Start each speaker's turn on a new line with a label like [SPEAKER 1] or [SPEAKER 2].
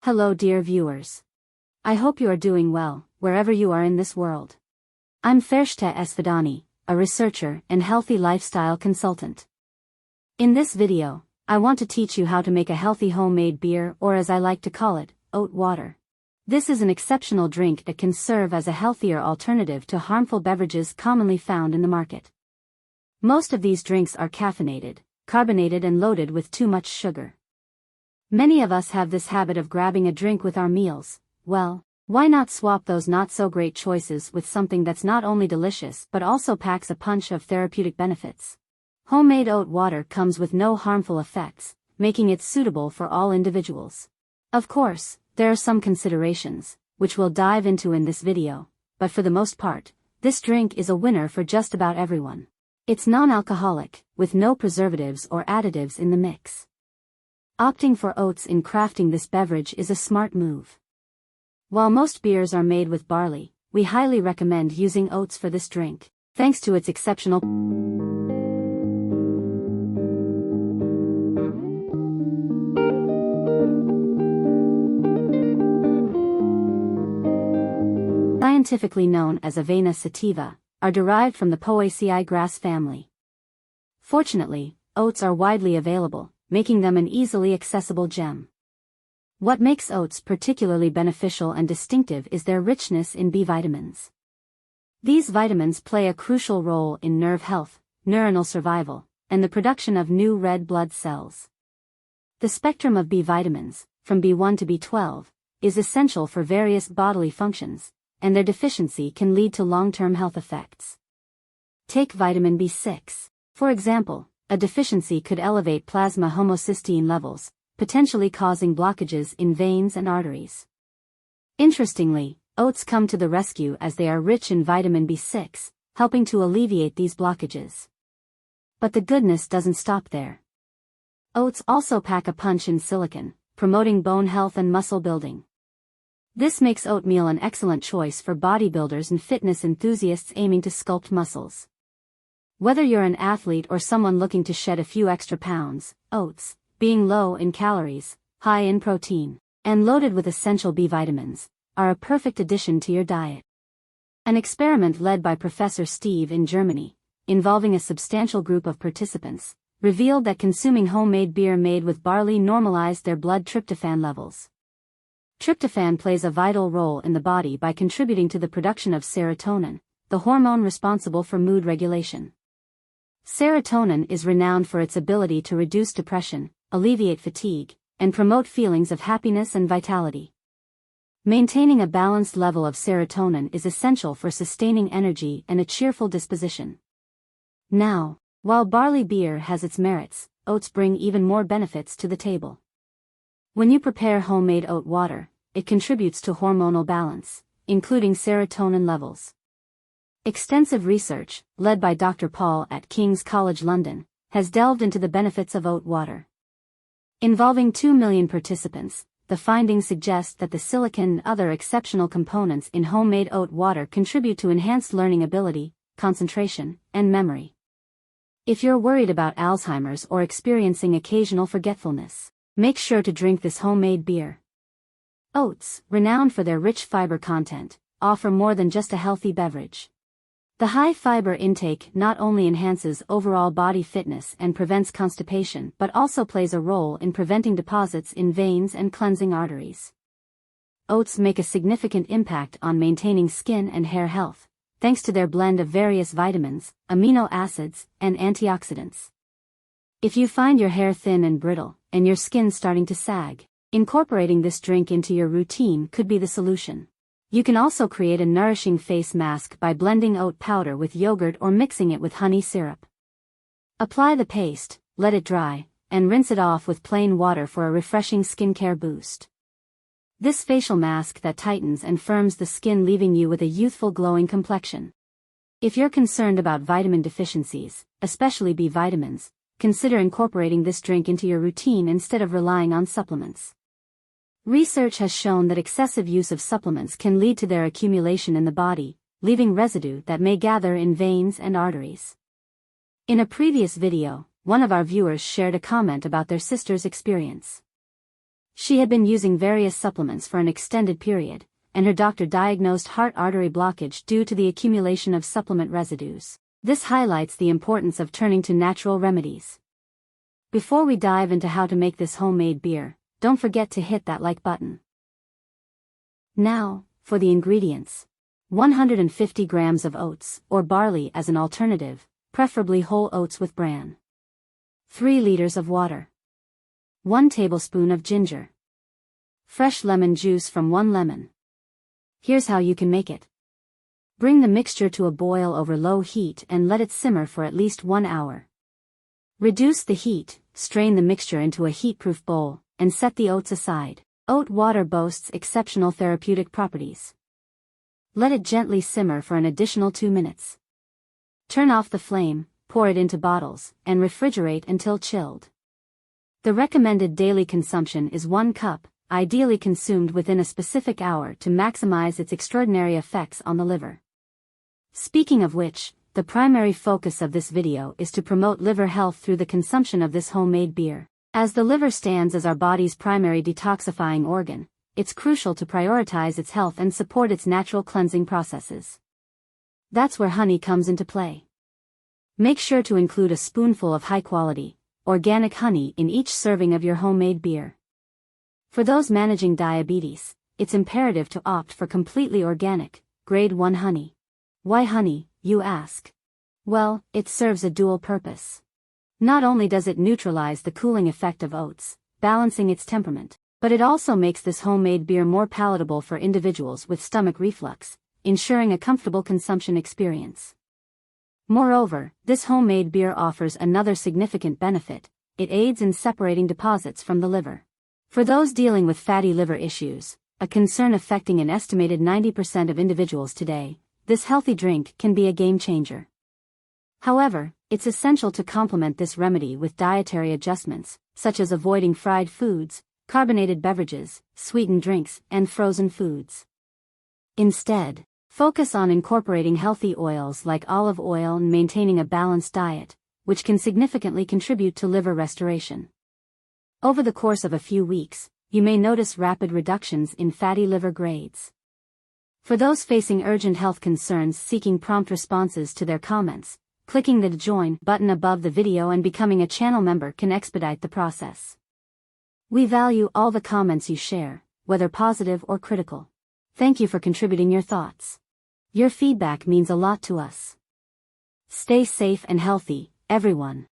[SPEAKER 1] Hello dear viewers. I hope you are doing well, wherever you are in this world. I'm Fershta Esfadani, a researcher and healthy lifestyle consultant. In this video, I want to teach you how to make a healthy homemade beer, or as I like to call it, oat water. This is an exceptional drink that can serve as a healthier alternative to harmful beverages commonly found in the market. Most of these drinks are caffeinated, carbonated and loaded with too much sugar. Many of us have this habit of grabbing a drink with our meals. Well, why not swap those not-so-great choices with something that's not only delicious but also packs a punch of therapeutic benefits? Homemade oat water comes with no harmful effects, making it suitable for all individuals. Of course, there are some considerations, which we'll dive into in this video, but for the most part, this drink is a winner for just about everyone. It's non-alcoholic, with no preservatives or additives in the mix. Opting for oats in crafting this beverage is a smart move. While most beers are made with barley, we highly recommend using oats for this drink, thanks to its exceptional scientifically known as Avena sativa, are derived from the Poaceae grass family. Fortunately, oats are widely available, making them an easily accessible gem. What makes oats particularly beneficial and distinctive is their richness in B vitamins. These vitamins play a crucial role in nerve health, neuronal survival, and the production of new red blood cells. The spectrum of B vitamins, from B1 to B12, is essential for various bodily functions, and their deficiency can lead to long-term health effects. Take vitamin B6, for example. A deficiency could elevate plasma homocysteine levels, potentially causing blockages in veins and arteries. Interestingly, oats come to the rescue as they are rich in vitamin B6, helping to alleviate these blockages. But the goodness doesn't stop there. Oats also pack a punch in silicon, promoting bone health and muscle building. This makes oatmeal an excellent choice for bodybuilders and fitness enthusiasts aiming to sculpt muscles. Whether you're an athlete or someone looking to shed a few extra pounds, oats, being low in calories, high in protein, and loaded with essential B vitamins, are a perfect addition to your diet. An experiment led by Professor Steve in Germany, involving a substantial group of participants, revealed that consuming homemade beer made with barley normalized their blood tryptophan levels. Tryptophan plays a vital role in the body by contributing to the production of serotonin, the hormone responsible for mood regulation. Serotonin is renowned for its ability to reduce depression, alleviate fatigue, and promote feelings of happiness and vitality. Maintaining a balanced level of serotonin is essential for sustaining energy and a cheerful disposition. Now, while barley beer has its merits, oats bring even more benefits to the table. When you prepare homemade oat water, it contributes to hormonal balance, including serotonin levels. Extensive research, led by Dr. Paul at King's College London, has delved into the benefits of oat water. Involving 2 million participants, the findings suggest that the silicon and other exceptional components in homemade oat water contribute to enhanced learning ability, concentration, and memory. If you're worried about Alzheimer's or experiencing occasional forgetfulness, make sure to drink this homemade beer. Oats, renowned for their rich fiber content, offer more than just a healthy beverage. The high fiber intake not only enhances overall body fitness and prevents constipation but also plays a role in preventing deposits in veins and cleansing arteries. Oats make a significant impact on maintaining skin and hair health, thanks to their blend of various vitamins, amino acids, and antioxidants. If you find your hair thin and brittle, and your skin starting to sag, incorporating this drink into your routine could be the solution. You can also create a nourishing face mask by blending oat powder with yogurt or mixing it with honey syrup. Apply the paste, let it dry, and rinse it off with plain water for a refreshing skincare boost. This facial mask that tightens and firms the skin, leaving you with a youthful glowing complexion. If you're concerned about vitamin deficiencies, especially B vitamins, consider incorporating this drink into your routine instead of relying on supplements. Research has shown that excessive use of supplements can lead to their accumulation in the body, leaving residue that may gather in veins and arteries. In a previous video, one of our viewers shared a comment about their sister's experience. She had been using various supplements for an extended period, and her doctor diagnosed heart artery blockage due to the accumulation of supplement residues. This highlights the importance of turning to natural remedies. Before we dive into how to make this homemade beer, don't forget to hit that like button. Now, for the ingredients. 150 grams of oats, or barley as an alternative, preferably whole oats with bran. 3 liters of water. 1 tablespoon of ginger. Fresh lemon juice from 1 lemon. Here's how you can make it. Bring the mixture to a boil over low heat and let it simmer for at least 1 hour. Reduce the heat, strain the mixture into a heat-proof bowl, and set the oats aside. Oat water boasts exceptional therapeutic properties. Let it gently simmer for an additional 2 minutes. Turn off the flame, pour it into bottles, and refrigerate until chilled. The recommended daily consumption is 1 cup, ideally consumed within a specific hour to maximize its extraordinary effects on the liver. Speaking of which, the primary focus of this video is to promote liver health through the consumption of this homemade beer. As the liver stands as our body's primary detoxifying organ, it's crucial to prioritize its health and support its natural cleansing processes. That's where honey comes into play. Make sure to include a spoonful of high-quality, organic honey in each serving of your homemade beer. For those managing diabetes, it's imperative to opt for completely organic, grade 1 honey. Why honey, you ask? Well, it serves a dual purpose. Not only does it neutralize the cooling effect of oats, balancing its temperament, but it also makes this homemade beer more palatable for individuals with stomach reflux, ensuring a comfortable consumption experience. Moreover, this homemade beer offers another significant benefit: it aids in separating deposits from the liver. For those dealing with fatty liver issues, a concern affecting an estimated 90% of individuals today, this healthy drink can be a game changer. However, it's essential to complement this remedy with dietary adjustments, such as avoiding fried foods, carbonated beverages, sweetened drinks, and frozen foods. Instead, focus on incorporating healthy oils like olive oil and maintaining a balanced diet, which can significantly contribute to liver restoration. Over the course of a few weeks, you may notice rapid reductions in fatty liver grades. For those facing urgent health concerns seeking prompt responses to their comments, clicking the Join button above the video and becoming a channel member can expedite the process. We value all the comments you share, whether positive or critical. Thank you for contributing your thoughts. Your feedback means a lot to us. Stay safe and healthy, everyone.